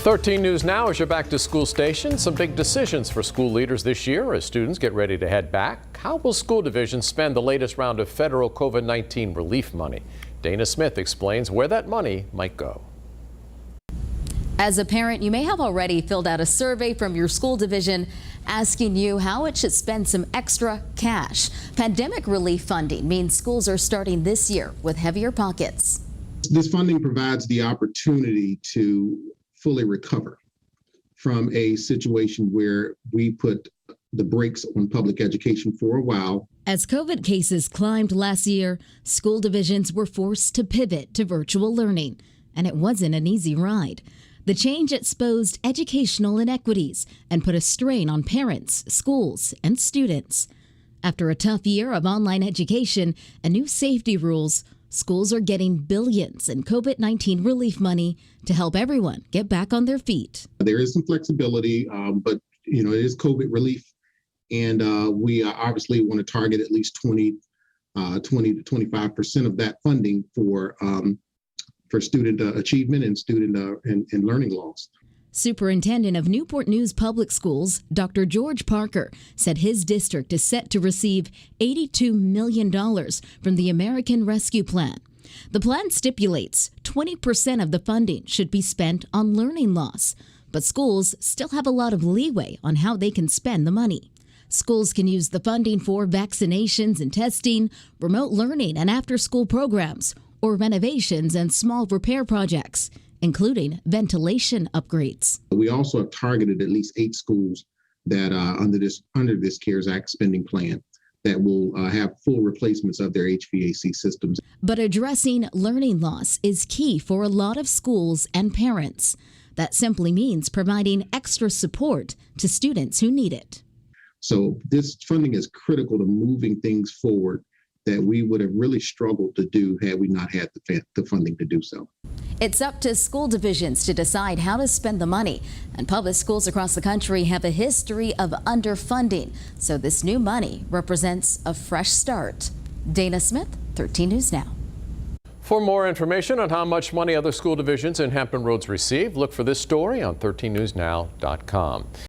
13 News Now is your back-to-school station. Some big decisions for school leaders this year as students get ready to head back. How will school divisions spend the latest round of federal COVID-19 relief money? Dana Smith explains where that money might go. As a parent, you may have already filled out a survey from your school division asking you how it should spend some extra cash. Pandemic relief funding means schools are starting this year with heavier pockets. This funding provides the opportunity to fully recover from a situation where we put the brakes on public education for a while. As COVID cases climbed last year, school divisions were forced to pivot to virtual learning, and it wasn't an easy ride. The change exposed educational inequities and put a strain on parents, schools, and students. After a tough year of online education and new safety rules, schools are getting billions in COVID-19 relief money to help everyone get back on their feet. There is some flexibility, but it is COVID relief, and we obviously want to target at least 20 to 25% of that funding for student achievement and student and learning loss. Superintendent of Newport News Public Schools, Dr. George Parker, said his district is set to receive $82 million from the American Rescue Plan. The plan stipulates 20% of the funding should be spent on learning loss, but schools still have a lot of leeway on how they can spend the money. Schools can use the funding for vaccinations and testing, remote learning and after-school programs, or renovations and small repair projects, including ventilation upgrades. We also have targeted at least 8 schools that under this CARES Act spending plan that will have full replacements of their HVAC systems. But addressing learning loss is key for a lot of schools and parents. That simply means providing extra support to students who need it. So this funding is critical to moving things forward that we would have really struggled to do had we not had the funding to do so. It's up to school divisions to decide how to spend the money, and public schools across the country have a history of underfunding, so this new money represents a fresh start. Dana Smith, 13 News Now. For more information on how much money other school divisions in Hampton Roads receive, look for this story on 13newsnow.com.